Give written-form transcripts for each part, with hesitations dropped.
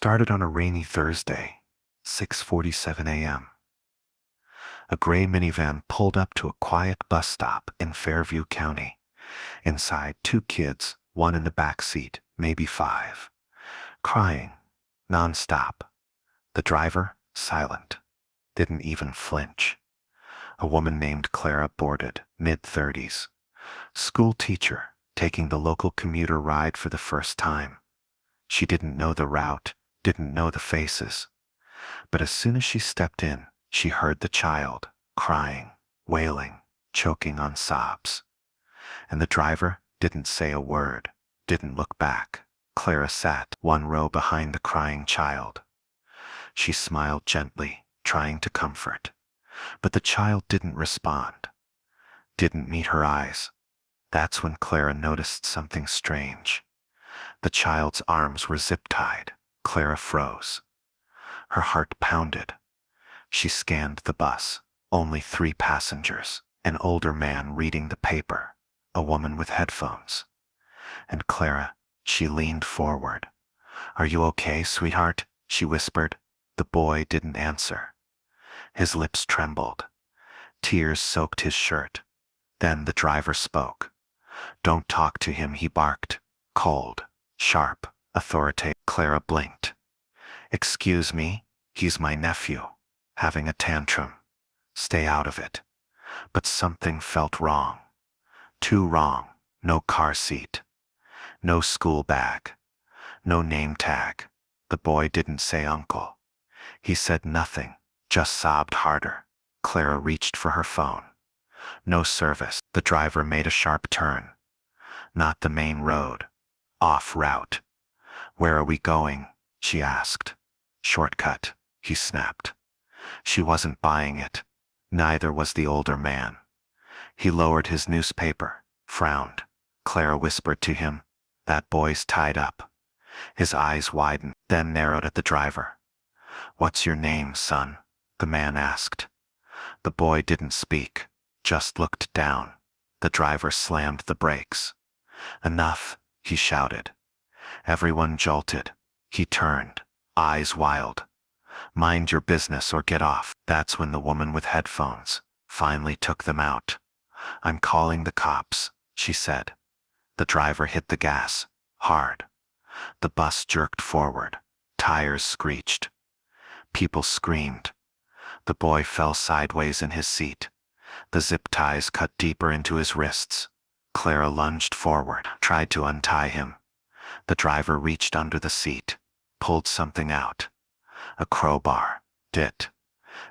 started on a rainy Thursday, 6:47 a.m. A gray minivan pulled up to a quiet bus stop in Fairview County. Inside, two kids, one in the back seat, maybe 5, crying, nonstop. The driver, silent, didn't even flinch. A woman named Clara boarded, mid-30s, school teacher, taking the local commuter ride for the first time. She didn't know the route, didn't know the faces. But as soon as she stepped in, she heard the child, crying, wailing, choking on sobs. And the driver didn't say a word, didn't look back. Clara sat one row behind the crying child. She smiled gently, trying to comfort. But the child didn't respond, didn't meet her eyes. That's when Clara noticed something strange. The child's arms were zip-tied. Clara froze. Her heart pounded. She scanned the bus. Only 3 passengers. An older man reading the paper. A woman with headphones. And Clara, she leaned forward. "Are you okay, sweetheart?" she whispered. The boy didn't answer. His lips trembled. Tears soaked his shirt. Then the driver spoke. "Don't talk to him," he barked. Cold, sharp, authoritative. Clara blinked. "Excuse me, he's my nephew. Having a tantrum. Stay out of it." But something felt wrong. Too wrong. No car seat. No school bag. No name tag. The boy didn't say uncle. He said nothing, just sobbed harder. Clara reached for her phone. No service. The driver made a sharp turn. Not the main road. Off route. "Where are we going?" she asked. "Shortcut," he snapped. She wasn't buying it. Neither was the older man. He lowered his newspaper, frowned. Clara whispered to him, "That boy's tied up." His eyes widened, then narrowed at the driver. "What's your name, son?" the man asked. The boy didn't speak, just looked down. The driver slammed the brakes. "Enough," he shouted. Everyone jolted. He turned, eyes wild. "Mind your business or get off." That's when the woman with headphones finally took them out. "I'm calling the cops," she said. The driver hit the gas, hard. The bus jerked forward. Tires screeched. People screamed. The boy fell sideways in his seat. The zip ties cut deeper into his wrists. Clara lunged forward, tried to untie him. The driver reached under the seat, pulled something out. A crowbar. Dit.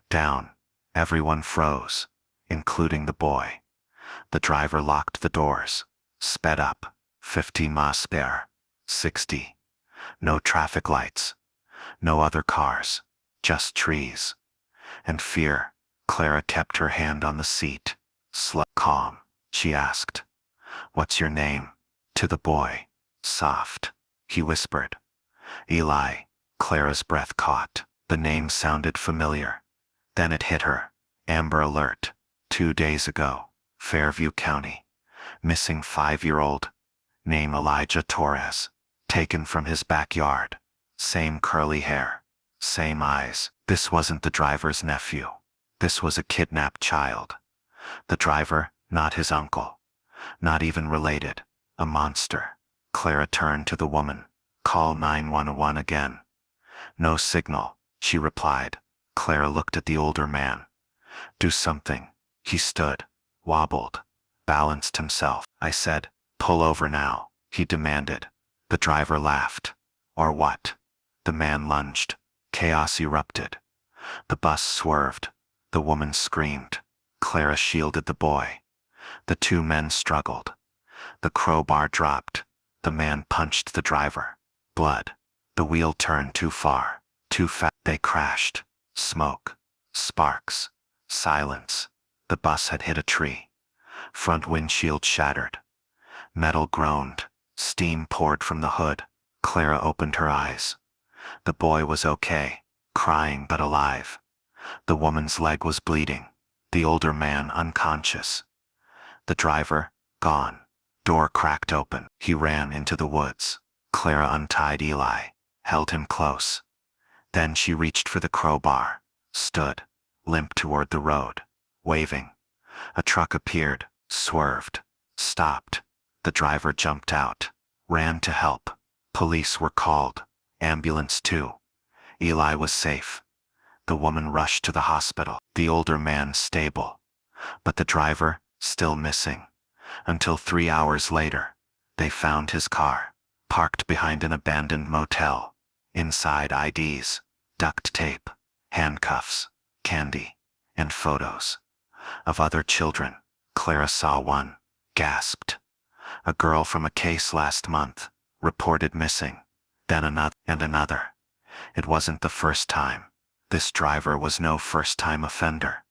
Down. Everyone froze, including the boy. The driver locked the doors, sped up. 50 miles per hour. 60. No traffic lights. No other cars. Just trees. And fear. Clara kept her hand on the seat. Calm, she asked. "What's your name?" To the boy. "Soft," he whispered. "Eli." Clara's breath caught. The name sounded familiar. Then it hit her. Amber Alert. 2 days ago. Fairview County. Missing 5-year-old. Name Eli Torres. Taken from his backyard. Same curly hair. Same eyes. This wasn't the driver's nephew. This was a kidnapped child. The driver, not his uncle. Not even related. A monster. Clara turned to the woman. "Call 911 again." "No signal," she replied. Clara looked at the older man. "Do something." He stood, wobbled, balanced himself. "I said, pull over now," he demanded. The driver laughed. "Or what?" The man lunged. Chaos erupted. The bus swerved. The woman screamed. Clara shielded the boy. The 2 men struggled. The crowbar dropped. The man punched the driver. Blood. The wheel turned too far, too fast. They crashed. Smoke. Sparks. Silence. The bus had hit a tree. Front windshield shattered. Metal groaned. Steam poured from the hood. Clara opened her eyes. The boy was okay, crying but alive. The woman's leg was bleeding. The older man unconscious. The driver, gone. Door cracked open. He ran into the woods. Clara untied Eli, held him close. Then she reached for the crowbar, stood, limp toward the road, waving. A truck appeared, swerved, stopped. The driver jumped out, ran to help. Police were called, ambulance too. Eli was safe. The woman rushed to the hospital, the older man stable. But the driver, still missing. Until 3 hours later, they found his car, parked behind an abandoned motel. Inside IDs, duct tape, handcuffs, candy, and photos of other children. Clara saw one, gasped. A girl from a case last month, reported missing. Then another and another. It wasn't the first time. This driver was no first-time offender.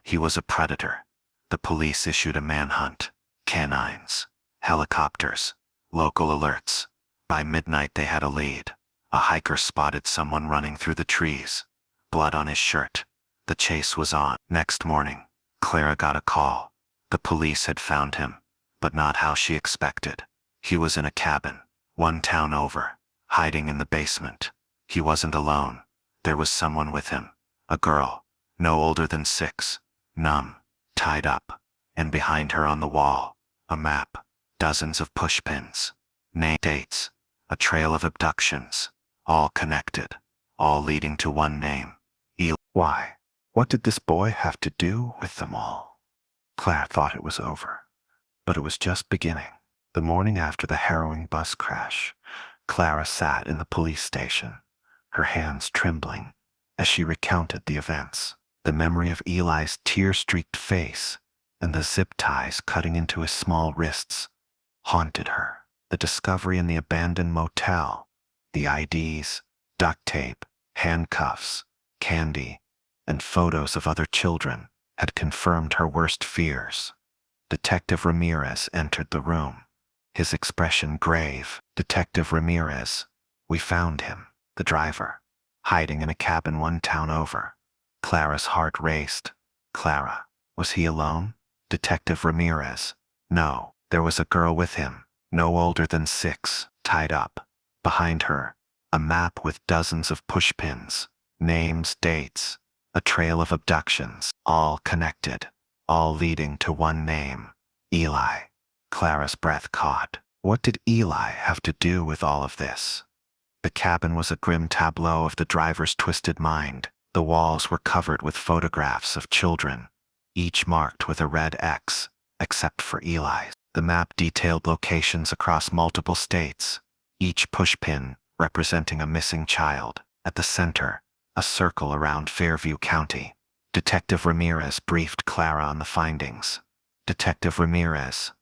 He was a predator. The police issued a manhunt. Canines, helicopters, local alerts. By midnight they had a lead. A hiker spotted someone running through the trees. Blood on his shirt. The chase was on. Next morning, Clara got a call. The police had found him, but not how she expected. He was in a cabin, one town over, hiding in the basement. He wasn't alone. There was someone with him. A girl, no older than 6, numb, tied up. And behind her on the wall, a map, dozens of pushpins, name, dates, a trail of abductions, all connected, all leading to one name. Eli. Why? What did this boy have to do with them all? Claire thought it was over, but it was just beginning. The morning after the harrowing bus crash, Clara sat in the police station, her hands trembling as she recounted the events. The memory of Eli's tear-streaked face and the zip ties cutting into his small wrists haunted her. The discovery in the abandoned motel, the IDs, duct tape, handcuffs, candy, and photos of other children had confirmed her worst fears. Detective Ramirez entered the room, his expression grave. Detective Ramirez, we found him, the driver, hiding in a cabin one town over. Clara's heart raced. Clara, was he alone? Detective Ramirez, no, there was a girl with him, no older than 6, tied up. Behind her, a map with dozens of pushpins, names, dates, a trail of abductions, all connected, all leading to one name, Eli. Clara's breath caught. What did Eli have to do with all of this? The cabin was a grim tableau of the driver's twisted mind. The walls were covered with photographs of children, each marked with a red X, except for Eli's. The map detailed locations across multiple states, each pushpin representing a missing child. At the center, a circle around Fairview County. Detective Ramirez briefed Clara on the findings. Detective Ramirez,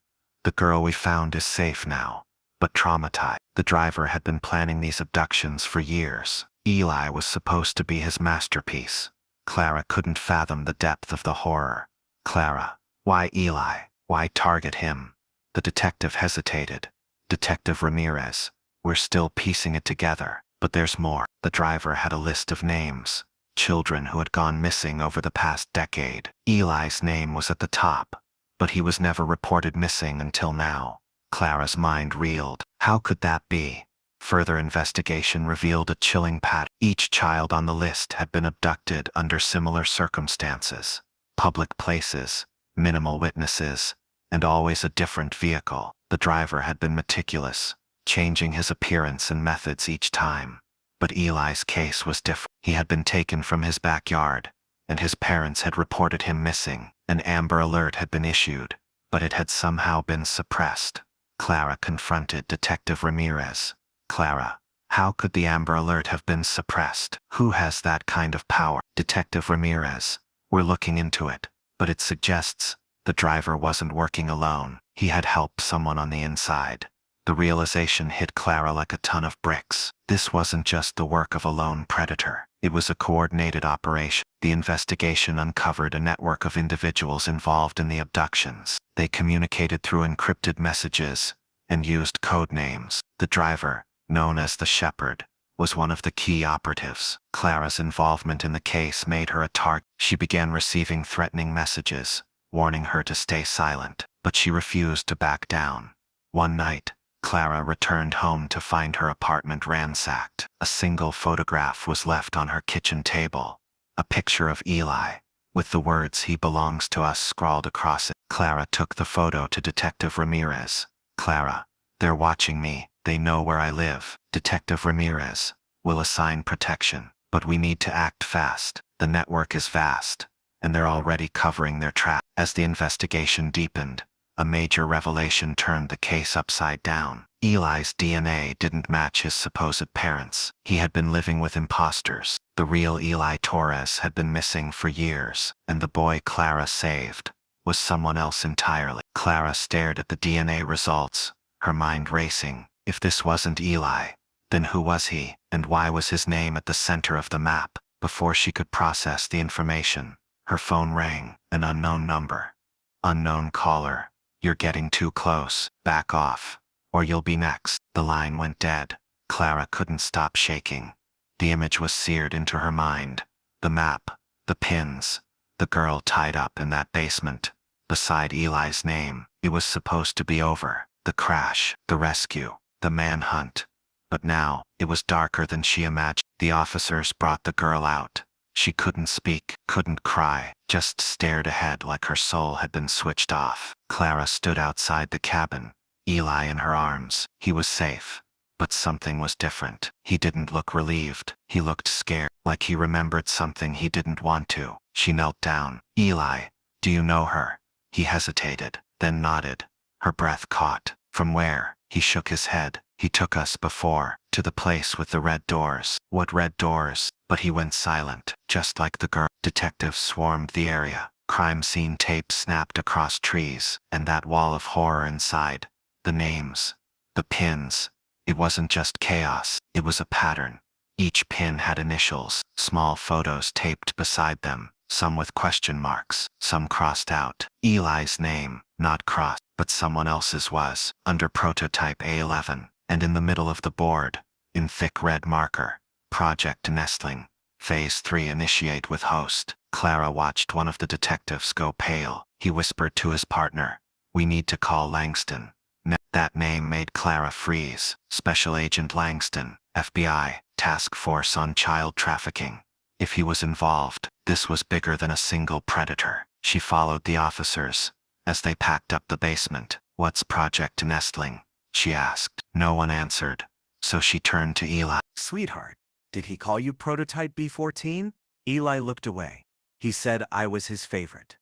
the girl we found is safe now, but traumatized. The driver had been planning these abductions for years. Eli was supposed to be his masterpiece. Clara couldn't fathom the depth of the horror. Clara, why Eli? Why target him? The detective hesitated. Detective Ramirez, we're still piecing it together, but there's more. The driver had a list of names, children who had gone missing over the past decade. Eli's name was at the top, but he was never reported missing until now. Clara's mind reeled. How could that be? Further investigation revealed a chilling pattern. Each child on the list had been abducted under similar circumstances. Public places, minimal witnesses, and always a different vehicle. The driver had been meticulous, changing his appearance and methods each time. But Eli's case was different. He had been taken from his backyard, and his parents had reported him missing. An Amber Alert had been issued, but it had somehow been suppressed. Clara confronted Detective Ramirez. Clara, how could the Amber Alert have been suppressed? Who has that kind of power? Detective Ramirez, we're looking into it, but it suggests the driver wasn't working alone. He had helped someone on the inside. The realization hit Clara like a ton of bricks. This wasn't just the work of a lone predator. It was a coordinated operation. The investigation uncovered a network of individuals involved in the abductions. They communicated through encrypted messages and used code names. The driver, known as the Shepherd, was one of the key operatives. Clara's involvement in the case made her a target. She began receiving threatening messages, warning her to stay silent, but she refused to back down. One night, Clara returned home to find her apartment ransacked. A single photograph was left on her kitchen table, a picture of Eli, with the words "He belongs to us" scrawled across it. Clara took the photo to Detective Ramirez. "Clara, they're watching me. They know where I live. Detective Ramirez will assign protection, but we need to act fast. The network is vast, and they're already covering their tracks." As the investigation deepened, a major revelation turned the case upside down. Eli's DNA didn't match his supposed parents. He had been living with imposters. The real Eli Torres had been missing for years, and the boy Clara saved was someone else entirely. Clara stared at the DNA results, her mind racing. If this wasn't Eli, then who was he, and why was his name at the center of the map? Before she could process the information, her phone rang. An unknown number. "Unknown caller. You're getting too close. Back off, or you'll be next." The line went dead. Clara couldn't stop shaking. The image was seared into her mind. The map, the pins, the girl tied up in that basement, beside Eli's name. It was supposed to be over. The crash, the rescue, the manhunt. But now, it was darker than she imagined. The officers brought the girl out. She couldn't speak, couldn't cry, just stared ahead like her soul had been switched off. Clara stood outside the cabin, Eli in her arms. He was safe, but something was different. He didn't look relieved. He looked scared, like he remembered something he didn't want to. She knelt down. "Eli, do you know her?" He hesitated, then nodded. Her breath caught. "From where?" He shook his head. "He took us before, to the place with the red doors." "What red doors?" But he went silent, just like the girl. Detectives swarmed the area. Crime scene tape snapped across trees, and that wall of horror inside. The names, the pins. It wasn't just chaos, it was a pattern. Each pin had initials, small photos taped beside them, some with question marks, some crossed out. Eli's name, not crossed, but someone else's was, under prototype A11, and in the middle of the board, in thick red marker, Project Nestling, Phase 3 initiate with host. Clara watched one of the detectives go pale. He whispered to his partner, "We need to call Langston." That name made Clara freeze. Special Agent Langston, FBI, Task Force on Child Trafficking. If he was involved, this was bigger than a single predator. She followed the officers as they packed up the basement. "What's Project Nestling?" she asked. No one answered, so she turned to Eli. "Sweetheart, did he call you Prototype B14? Eli looked away. "He said I was his favorite."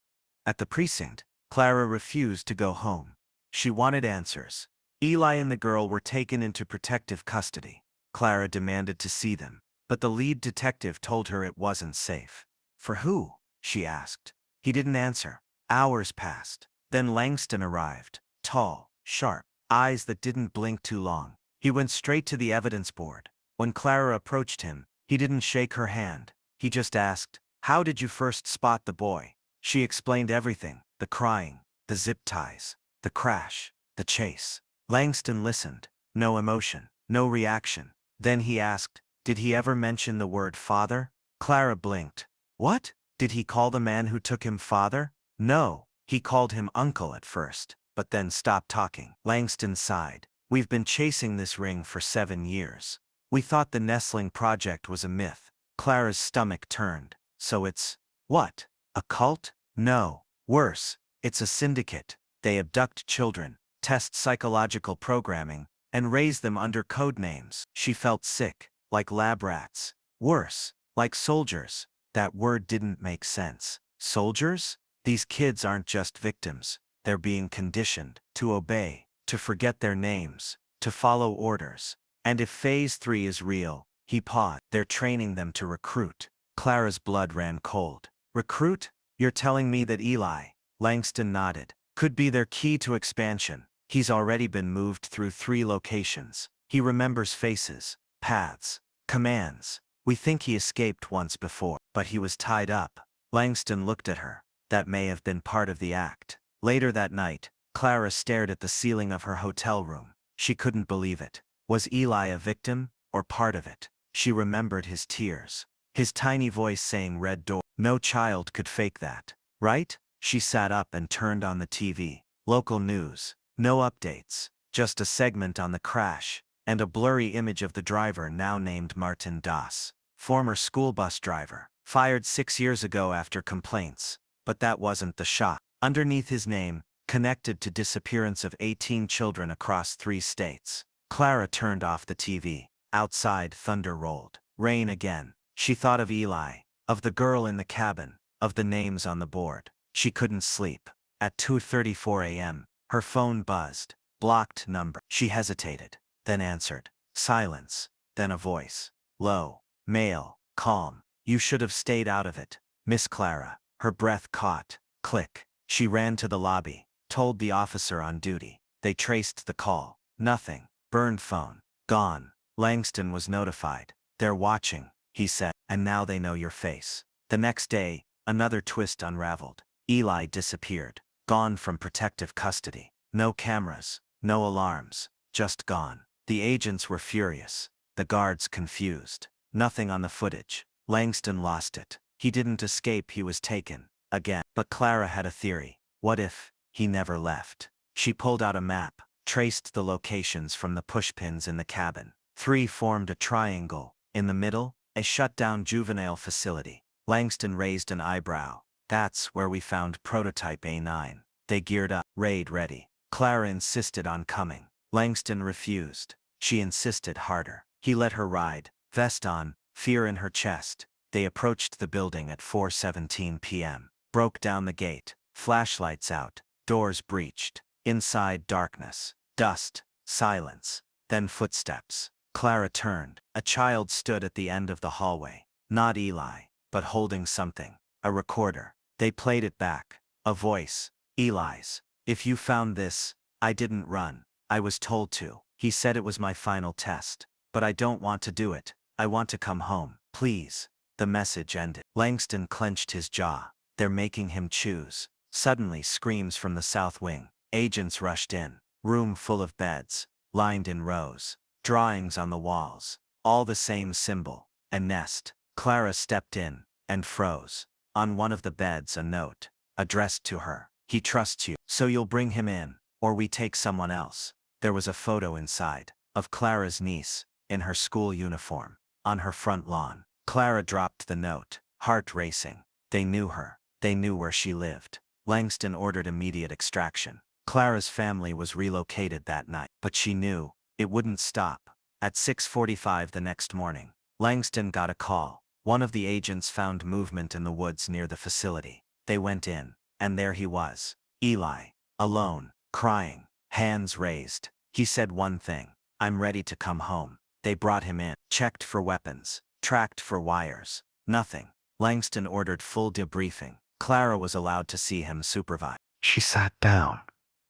At the precinct, Clara refused to go home. She wanted answers. Eli and the girl were taken into protective custody. Clara demanded to see them, but the lead detective told her it wasn't safe. "For who?" she asked. He didn't answer. Hours passed. Then Langston arrived, tall, sharp, eyes that didn't blink too long. He went straight to the evidence board. When Clara approached him, he didn't shake her hand. He just asked, "How did you first spot the boy?" She explained everything, the crying, the zip ties, the crash, the chase. Langston listened, no emotion, no reaction. Then he asked, "Did he ever mention the word father?" Clara blinked. "What? Did he call the man who took him father?" "No, he called him uncle at first, but then stopped talking." Langston sighed. "We've been chasing this ring for 7 years. We thought the Nestling project was a myth." Clara's stomach turned. "So it's, what? A cult?" "No. Worse. It's a syndicate. They abduct children, test psychological programming, and raise them under code names." She felt sick, like lab rats. Worse, like soldiers. That word didn't make sense. Soldiers? These kids aren't just victims. They're being conditioned to obey, to forget their names, to follow orders. And if Phase 3 is real, he paused. They're training them to recruit. Clara's blood ran cold. "Recruit? You're telling me that Eli," Langston nodded, "could be their key to expansion." He's already been moved through 3 locations. He remembers faces, paths, commands. "We think he escaped once before, but he was tied up." Langston looked at her. That may have been part of the act. Later that night, Clara stared at the ceiling of her hotel room. She couldn't believe it. Was Eli a victim, or part of it? She remembered his tears, his tiny voice saying red door. No child could fake that, right? She sat up and turned on the TV. Local news. No updates. just a segment on the crash, and a blurry image of the driver now named Martin Das, former school bus driver, fired 6 years ago after complaints. But that wasn't the shot. Underneath his name, connected to disappearance of 18 children across 3 states. Clara turned off the TV. Outside, thunder rolled. Rain again. She thought of Eli, of the girl in the cabin, of the names on the board. She couldn't sleep. At 2:34 a.m., her phone buzzed. Blocked number. She hesitated, then answered. Silence. Then a voice. Low. Male. Calm. You should have stayed out of it, Miss Clara. Her breath caught. Click. She ran to the lobby, told the officer on duty. They traced the call. Nothing. Burned phone. Gone. Langston was notified. They're watching, he said, and now they know your face. The next day, another twist unraveled. Eli disappeared. Gone from protective custody. No cameras, no alarms, just gone. The agents were furious. The guards confused. Nothing on the footage. Langston lost it. He didn't escape, he was taken. Again. But Clara had a theory. What if he never left? She pulled out a map, traced the locations from the pushpins in the cabin. 3 formed a triangle. In the middle, a shut-down juvenile facility. Langston raised an eyebrow. That's where we found prototype A9. They geared up. Raid ready. Clara insisted on coming. Langston refused. She insisted harder. He let her ride, vest on, fear in her chest. They approached the building at 4:17 p.m. Broke down the gate. Flashlights out. Doors breached. Inside, darkness. Dust. Silence. Then footsteps. Clara turned. A child stood at the end of the hallway. Not Eli, but holding something. A recorder. They played it back. A voice. Eli's. If you found this, I didn't run. I was told to. He said it was my final test. But I don't want to do it. I want to come home. Please. The message ended. Langston clenched his jaw. They're making him choose. Suddenly, screams from the south wing. Agents rushed in. Room full of beds, lined in rows. Drawings on the walls. All the same symbol. A nest. Clara stepped in and froze. On one of the beds, a note addressed to her. He trusts you, so you'll bring him in, or we take someone else. There was a photo inside of Clara's niece in her school uniform on her front lawn. Clara dropped the note, heart racing. They knew her. They knew where she lived. Langston ordered immediate extraction. Clara's family was relocated that night, but she knew it wouldn't stop. At 6:45 the next morning, Langston got a call. One of the agents found movement in the woods near the facility. They went in, and there he was. Eli, alone, crying, hands raised. He said one thing: I'm ready to come home. They brought him in, checked for weapons, tracked for wires. Nothing. Langston ordered full debriefing. Clara was allowed to see him supervise. She sat down,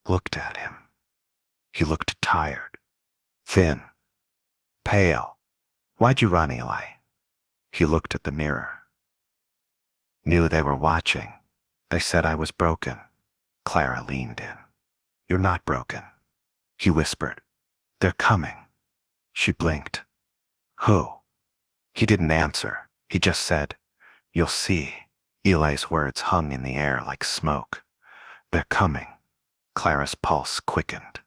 looked at him. He looked tired, thin, pale. Why'd you run, Eli? He looked at the mirror. Knew they were watching. They said I was broken. Clara leaned in. You're not broken. He whispered. They're coming. She blinked. Who? He didn't answer. He just said, You'll see. Eli's words hung in the air like smoke. They're coming. Clara's pulse quickened.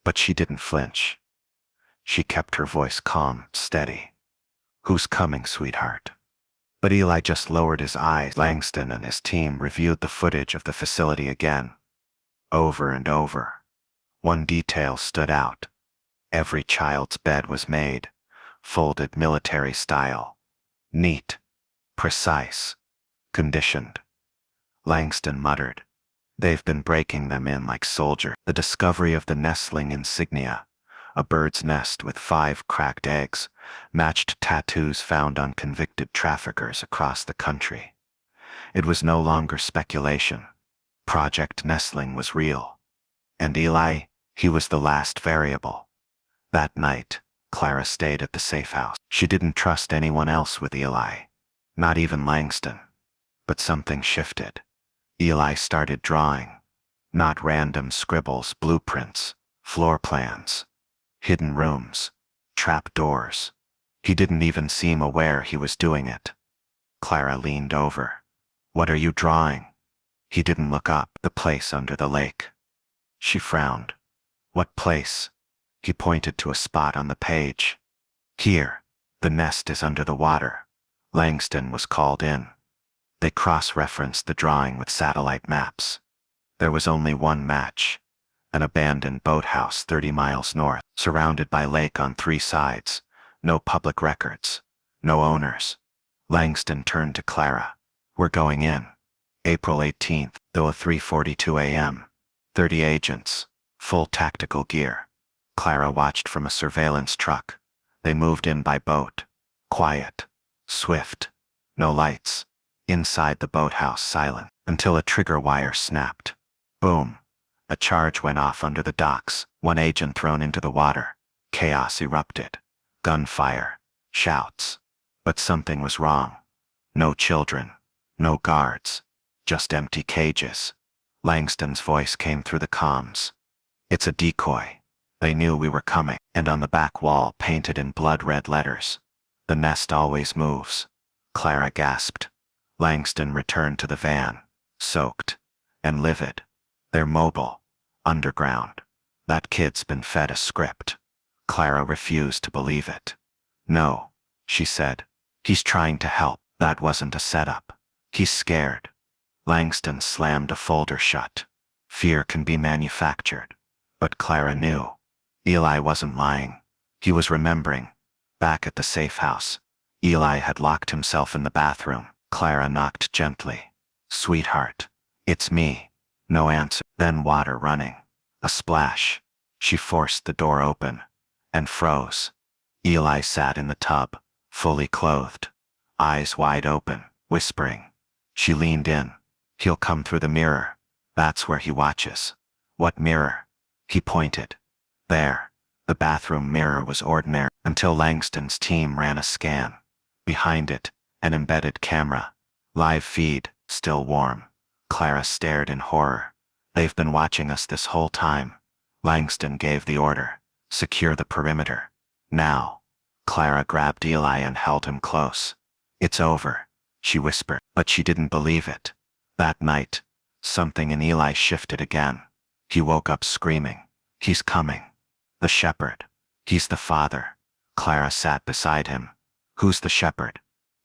But she didn't flinch. She kept her voice calm, steady. Who's coming, sweetheart? But Eli just lowered his eyes. Langston and his team reviewed the footage of the facility again, over and over. One detail stood out. Every child's bed was made, folded military style, neat, precise, conditioned. Langston muttered, They've been breaking them in like soldiers. The discovery of the Nestling insignia, a bird's nest with 5 cracked eggs, matched tattoos found on convicted traffickers across the country. It was no longer speculation. Project Nestling was real. And Eli, he was the last variable. That night, Clara stayed at the safe house. She didn't trust anyone else with Eli, not even Langston. But something shifted. Eli started drawing. Not random scribbles, blueprints, floor plans, hidden rooms, trap doors. He didn't even seem aware he was doing it. Clara leaned over. What are you drawing? He didn't look up. The place under the lake. She frowned. What place? He pointed to a spot on the page. Here, the nest is under the water. Langston was called in. They cross-referenced the drawing with satellite maps. There was only one match. An abandoned boathouse 30 miles north, surrounded by lake on 3 sides. No public records. No owners. Langston turned to Clara. We're going in. April 18th, though 3:42 a.m. 30 agents. Full tactical gear. Clara watched from a surveillance truck. They moved in by boat. Quiet. Swift. No lights. Inside the boathouse silent, until a trigger wire snapped. Boom. A charge went off under the docks, 1 agent thrown into the water. Chaos erupted. Gunfire. Shouts. But something was wrong. No children. No guards. Just empty cages. Langston's voice came through the comms. It's a decoy. They knew we were coming, and on the back wall painted in blood-red letters. The nest always moves. Clara gasped. Langston returned to the van, soaked and livid. They're mobile. Underground. That kid's been fed a script. Clara refused to believe it. No, she said. He's trying to help. That wasn't a setup. He's scared. Langston slammed a folder shut. Fear can be manufactured. But Clara knew. Eli wasn't lying. He was remembering. Back at the safe house. Eli had locked himself in the bathroom. Clara knocked gently. Sweetheart. It's me. No answer. Then water running. A splash. She forced the door open. And froze. Eli sat in the tub, fully clothed. Eyes wide open, whispering. She leaned in. He'll come through the mirror. That's where he watches. What mirror? He pointed. There. The bathroom mirror was ordinary until Langston's team ran a scan. Behind it, an embedded camera. Live feed, still warm. Clara stared in horror. They've been watching us this whole time. Langston gave the order. Secure the perimeter. Now. Clara grabbed Eli and held him close. It's over, she whispered, but she didn't believe it. That night, something in Eli shifted again. He woke up screaming. He's coming. The shepherd. He's the father. Clara sat beside him. Who's the shepherd?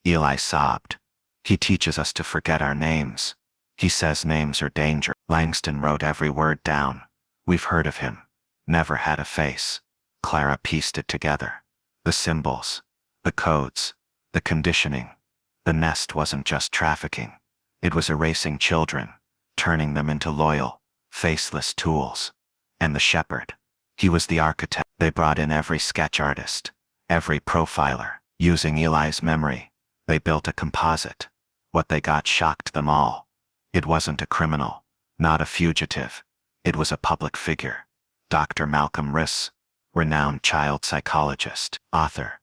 Eli sobbed. He teaches us to forget our names. He says names are danger. Langston wrote every word down. We've heard of him. Never had a face. Clara pieced it together. The symbols. The codes. The conditioning. The nest wasn't just trafficking. It was erasing children, turning them into loyal, faceless tools. And the shepherd. He was the architect. They brought in every sketch artist, every profiler. Using Eli's memory, they built a composite. What they got shocked them all. It wasn't a criminal, not a fugitive. It was a public figure. Dr. Malcolm Riss, renowned child psychologist, author,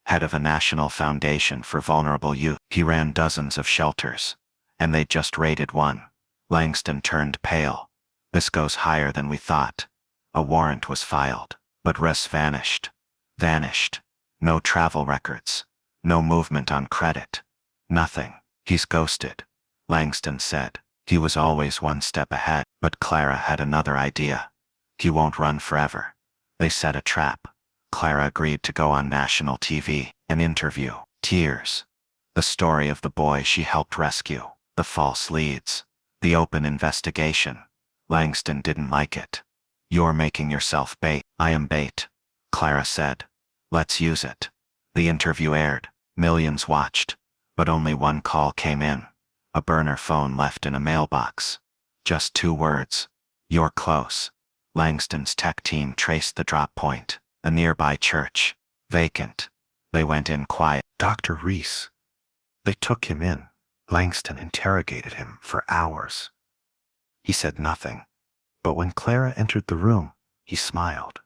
head of a national foundation for vulnerable youth. He ran dozens of shelters, and they just raided one. Langston turned pale. This goes higher than we thought. A warrant was filed, but Riss vanished. Vanished. No travel records. No movement on credit. Nothing. He's ghosted, Langston said. He was always one step ahead, but Clara had another idea. He won't run forever. They set a trap. Clara agreed to go on national TV, an interview, tears. The story of the boy she helped rescue, the false leads, the open investigation. Langston didn't like it. You're making yourself bait. I am bait, Clara said. Let's use it. The interview aired. Millions watched. But only one call came in. A burner phone left in a mailbox. Just 2 words. You're close. Langston's tech team traced the drop point. A nearby church. Vacant. They went in quiet. Dr. Reese. They took him in. Langston interrogated him for hours. He said nothing. But when Clara entered the room, he smiled.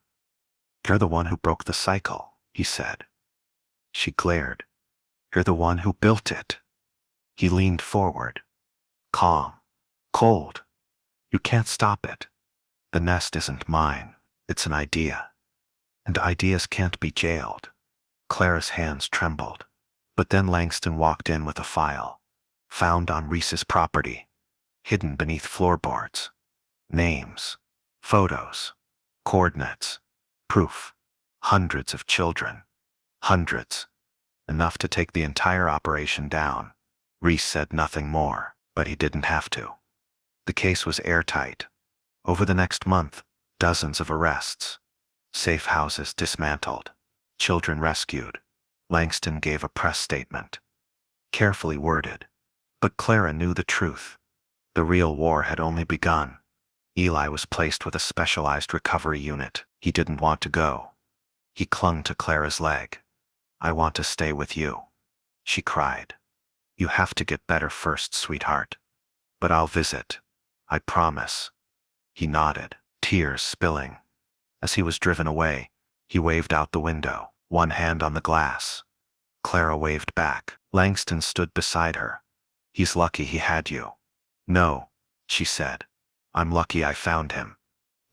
You're the one who broke the cycle, he said. She glared. You're the one who built it. He leaned forward. Calm. Cold. You can't stop it. The nest isn't mine. It's an idea. And ideas can't be jailed. Clara's hands trembled. But then Langston walked in with a file. Found on Reese's property. Hidden beneath floorboards. Names. Photos. Coordinates. Proof. Hundreds of children. Hundreds. Enough to take the entire operation down. Reese said nothing more, but he didn't have to. The case was airtight. Over the next month, dozens of arrests. Safe houses dismantled. Children rescued. Langston gave a press statement. Carefully worded. But Clara knew the truth. The real war had only begun. Eli was placed with a specialized recovery unit. He didn't want to go. He clung to Clara's leg. "I want to stay with you," she cried. "You have to get better first, sweetheart. But I'll visit. I promise." He nodded, tears spilling. As he was driven away, he waved out the window, one hand on the glass. Clara waved back. Langston stood beside her. "He's lucky he had you." "No," she said. "I'm lucky I found him."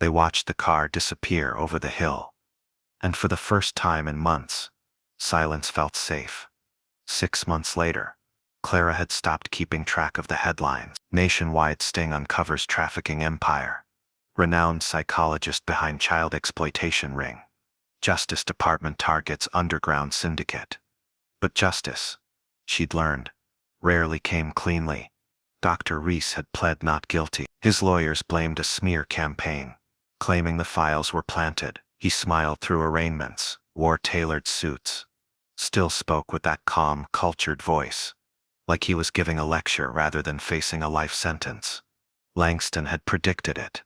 They watched the car disappear over the hill. And for the first time in months, silence felt safe. 6 months later, Clara had stopped keeping track of the headlines. Nationwide sting uncovers trafficking empire. Renowned psychologist behind child exploitation ring. Justice Department targets underground syndicate. But justice, she'd learned, rarely came cleanly. Dr. Reese had pled not guilty. His lawyers blamed a smear campaign, claiming the files were planted. He smiled through arraignments, wore tailored suits, still spoke with that calm, cultured voice, like he was giving a lecture rather than facing a life sentence. Langston had predicted it.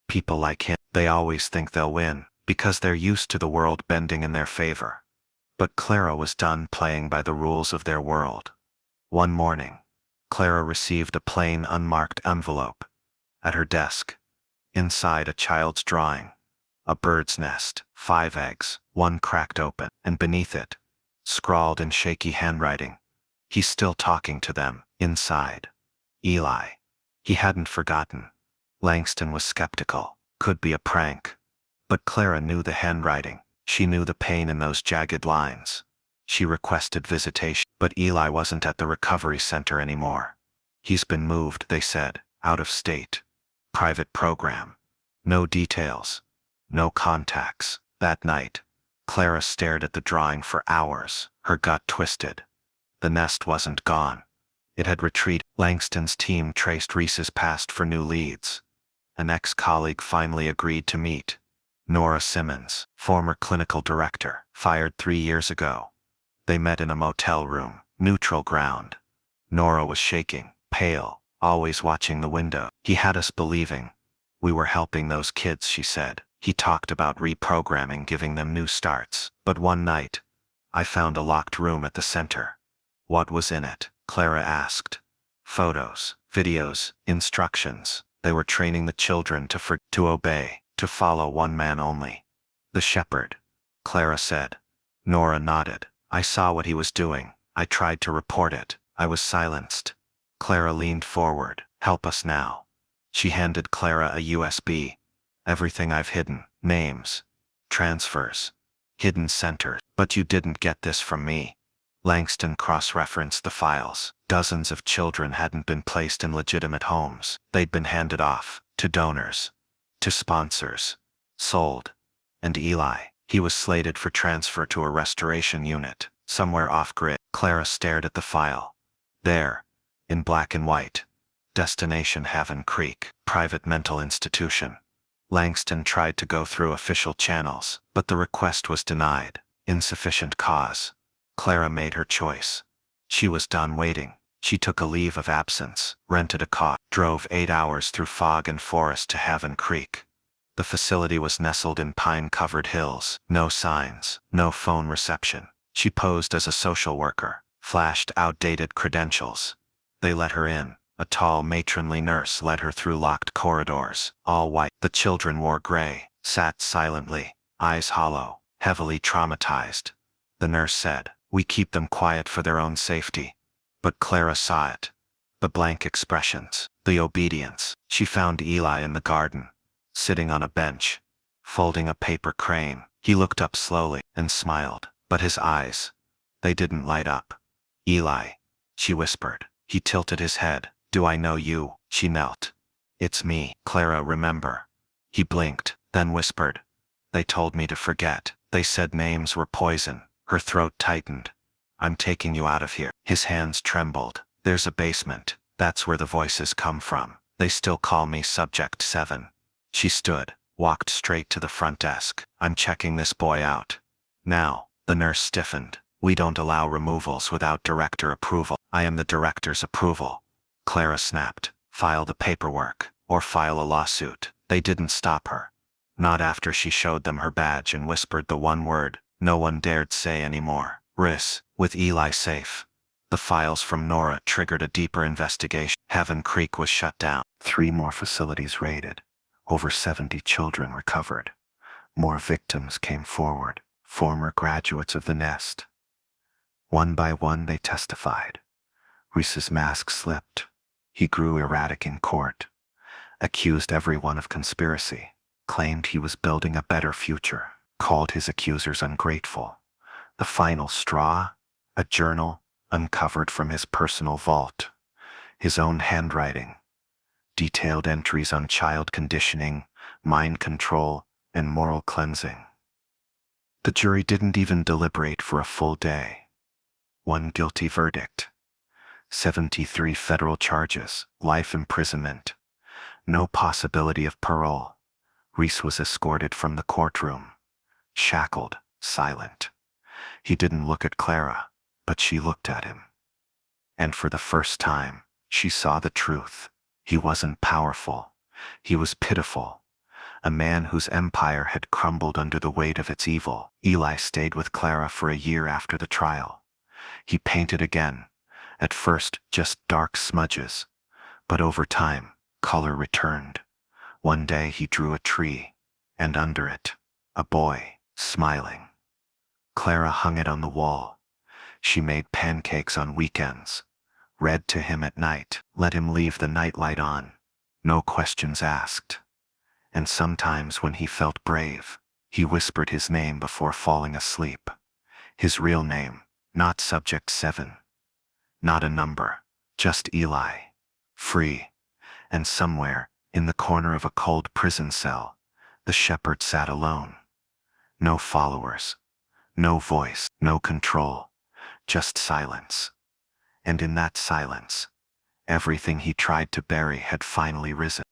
People like him, they always think they'll win, because they're used to the world bending in their favor. But Clara was done playing by the rules of their world. One morning, Clara received a plain, unmarked envelope. At her desk, inside a child's drawing. A bird's nest, 5 eggs, one cracked open, and beneath it, scrawled in shaky handwriting, "He's still talking to them, inside. Eli." He hadn't forgotten. Langston was skeptical. Could be a prank. But Clara knew the handwriting. She knew the pain in those jagged lines. She requested visitation, but Eli wasn't at the recovery center anymore. "He's been moved," they said, "out of state. Private program. No details. No contacts." That night, Clara stared at the drawing for hours, her gut twisted. The nest wasn't gone. It had retreated. Langston's team traced Reese's past for new leads. An ex-colleague finally agreed to meet. Nora Simmons, former clinical director, fired 3 years ago. They met in a motel room, neutral ground. Nora was shaking, pale, always watching the window. "He had us believing we were helping those kids," she said. "He talked about reprogramming, giving them new starts. But one night, I found a locked room at the center." "What was in it?" Clara asked. "Photos, videos, instructions. They were training the children to obey, to follow one man only. The shepherd," Clara said. Nora nodded. "I saw what he was doing. I tried to report it. I was silenced." Clara leaned forward. "Help us now." She handed Clara a USB. "Everything I've hidden, names, transfers, hidden centers. But you didn't get this from me." Langston cross-referenced the files. Dozens of children hadn't been placed in legitimate homes. They'd been handed off, to donors, to sponsors, sold. And Eli, he was slated for transfer to a restoration unit, somewhere off-grid. Clara stared at the file. There, in black and white, destination Haven Creek, private mental institution. Langston tried to go through official channels, but the request was denied. Insufficient cause. Clara made her choice. She was done waiting. She took a leave of absence, rented a car, drove 8 hours through fog and forest to Haven Creek. The facility was nestled in pine-covered hills. No signs, no phone reception. She posed as a social worker, flashed outdated credentials. They let her in. A tall, matronly nurse led her through locked corridors, all white. The children wore gray, sat silently, eyes hollow, heavily traumatized. The nurse said, "We keep them quiet for their own safety." But Clara saw it. The blank expressions, the obedience. She found Eli in the garden, sitting on a bench, folding a paper crane. He looked up slowly and smiled, but his eyes, they didn't light up. "Eli," she whispered. He tilted his head. "Do I know you?" She knelt. "It's me, Clara, remember?" He blinked, then whispered, They told me to forget. They said names were poison. Her throat tightened. I'm taking you out of here. His hands trembled. There's a basement. That's where the voices come from. They still call me Subject 7. She stood, walked straight to the front desk. I'm checking this boy out. Now, the nurse stiffened. We don't allow removals without director approval. I am the director's approval. Clara snapped. File the paperwork, or file a lawsuit. They didn't stop her. Not after she showed them her badge and whispered the one word no one dared say anymore. RIS, with Eli safe. The files from Nora triggered a deeper investigation. Heaven Creek was shut down. 3 more facilities raided. Over 70 children recovered. More victims came forward, former graduates of the Nest. One by one they testified. Reese's mask slipped. He grew erratic in court. Accused everyone of conspiracy. Claimed he was building a better future. Called his accusers ungrateful. The final straw? A journal uncovered from his personal vault. His own handwriting. Detailed entries on child conditioning, mind control, and moral cleansing. The jury didn't even deliberate for a full day. One guilty verdict. 73 federal charges, life imprisonment. No possibility of parole. Reese was escorted from the courtroom. Shackled, silent. He didn't look at Clara, but she looked at him. And for the first time, she saw the truth. He wasn't powerful. He was pitiful. A man whose empire had crumbled under the weight of its evil. Eli stayed with Clara for a year after the trial. He painted again. At first, just dark smudges. But over time, color returned. One day he drew a tree, and under it, a boy, smiling. Clara hung it on the wall. She made pancakes on weekends. Read to him at night. Let him leave the nightlight on. No questions asked. And sometimes when he felt brave, he whispered his name before falling asleep. His real name, not Subject 7. Not a number, just Eli. Free. And somewhere, in the corner of a cold prison cell, the shepherd sat alone. No followers. No voice. No control. Just silence. And in that silence, everything he tried to bury had finally risen.